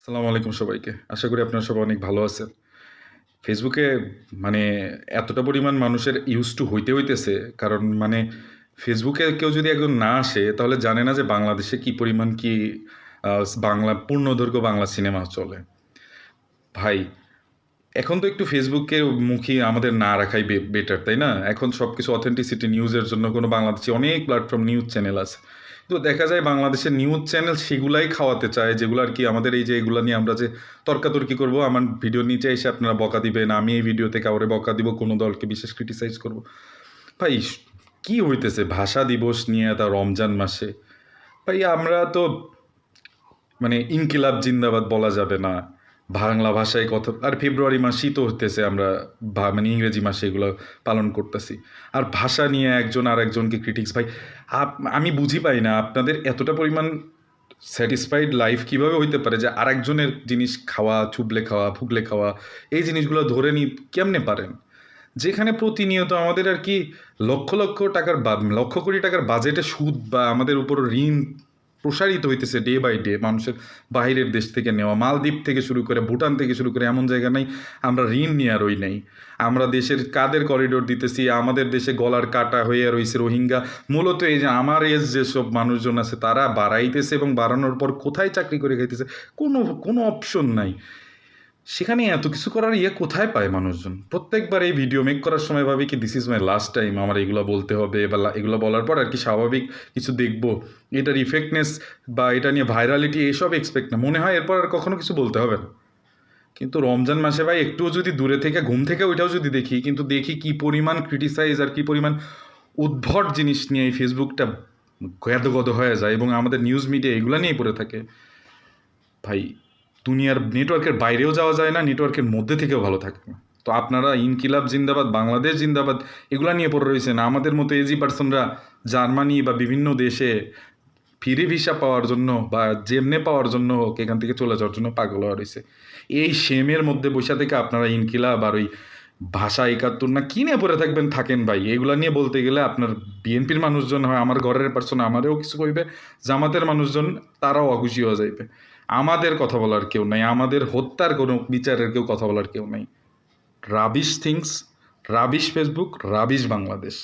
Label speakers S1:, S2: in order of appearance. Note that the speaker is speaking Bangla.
S1: আসসালামু আলাইকুম সবাইকে। আশা করি আপনারা সবাই অনেক ভালো আছেন। ফেসবুকে মানে এতটা পরিমাণ মানুষের used to হইতেছে কারণ ফেসবুকে কেউ যদি একজন না আসে তাহলে জানে না যে বাংলাদেশে কি পরিমাণ কি আ বাংলা পূর্ণদৈর্ঘ্য বাংলা সিনেমা চলে। ভাই, এখন তো একটু ফেসবুকে মুখী আমাদের না রাখাই বেটার, তাই না? এখন সবকিছু অথেন্টিসিটি নিউজের জন্য কোনো বাংলাদেশী অনেক প্ল্যাটফর্ম নিউজ চ্যানেল আছে। তো দেখা যায় বাংলাদেশের নিউজ চ্যানেল সেগুলাই খাওয়াতে চায় যেগুলো আরকি আমাদের এই যে এগুলা নিয়ে আমরা যে তর্কাতর্কি করব, আমার ভিডিওর নিচে এসে আপনারা বকা দিবেন, আমি এই ভিডিওতে কাউরে বকা দিব, কোনো দলকে বিশেষ ক্রিটিসাইজ করব। ভাই, কি হইতেছে ভাষা দিবস নিয়ে তা রমজান মাসে? ভাই আমরা তো ইনকিলাব জিন্দাবাদ বলা যাবে না। বাংলা ভাষায় কথা আর ফেব্রুয়ারি মাসেই তো হইতেছে আমরা ইংরেজি মাসে এগুলো পালন করতেছি। আর ভাষা নিয়ে একজন আরেকজনকে ক্রিটিক্স ভাই, আমি বুঝি পাই না আপনাদের এতটা পরিমাণ স্যাটিসফাইড লাইফ কিভাবে হইতে পারে যে আরেকজনের জিনিস খাওয়া, চুবলে খাওয়া, ফুগলে খাওয়া, এই জিনিসগুলো ধরে কেমনে পারেন? যেখানে প্রতিনিয়ত আমাদের আরকি লক্ষ কোটি টাকার বাজেটে সুদ বা আমাদের উপর ঋণ প্রসারিত হইতেছে ডে বাই ডে, মানুষের বাহিরের দেশ থেকে নেওয়া মালদ্বীপ থেকে শুরু করে ভুটান থেকে শুরু করে এমন জায়গা নাই আমরা ঋণ নিয়ে রই নাই। আমরা দেশের কাদের করিডোর দিতেছি, আমাদের দেশে গলার কাটা হয়ে রইছে রোহিঙ্গা। মূলত এই যে আমার এজ যেসব মানুষজন আছে তারা বাড়াইতেছে এবং বাড়ানোর পর কোথায় চাকরি করে খাইতেছে, কোনো কোনো অপশন নাই। সেখানে এত কিছু করার কোথায় পায় মানুষজন? প্রত্যেকবার এই ভিডিও মেক করার সময় ভাবি কি this is my last time, আমার এগুলো বলতে হবে বা এগুলো বলার পর আর কি স্বাভাবিক কিছু দেখবো, এটার ইফেক্টনেস বা এটা নিয়ে ভাইরালিটি এসব এক্সপেক্ট না, মনে হয় এরপর আর কখনো কিছু বলতে হবে না। কিন্তু রমজান মাসে ভাই একটুও যদি দূরে থেকে ঘুম থেকে ওইটাও যদি দেখি, কিন্তু দেখি কি পরিমাণ ক্রিটিসাইজ আর কি পরিমাণ উদ্ভট জিনিস নিয়ে এই ফেসবুকটা গেদগদ হয়ে যায় এবং আমাদের নিউজ মিডিয়া এগুলো নিয়েই পড়ে থাকে। ভাই, দুনিয়ার নেটওয়ার্কের বাইরেও যাওয়া যায় না, নেটওয়ার্কের মধ্যে থেকেও ভালো থাকে না। তো আপনারা ইনকিলাব জিন্দাবাদ, বাংলাদেশ জিন্দাবাদ এগুলা নিয়ে পড়ে রয়েছেন। আমাদের মতো এজি পার্সনরা জার্মানি বা বিভিন্ন দেশে ফ্রি ভিসা পাওয়ার জন্য বা যেমনে পাওয়ার জন্য হোক এখান থেকে চলে যাওয়ার জন্য পাগল হওয়া রয়েছে। এই শেমের মধ্যে বসে থেকে আপনারা ইনকিলাব আর ওই ভাষা ৭১ না কি নিয়ে পড়ে থাকবেন, থাকেন ভাই। এগুলা নিয়ে বলতে গেলে আপনার বিএনপির মানুষজন হয় আমার ঘরের পার্সন আমারেও কিছু কইবে, জামাতের মানুষজন তারাও অখুশি হয়ে যাইবে। আমাদের কথা বলার কেউ নাই, আমাদের হত্যার কোনো বিচারের কেউ কথা বলার কেউ নাই। Rubbish things, rubbish Facebook, rubbish Bangladesh.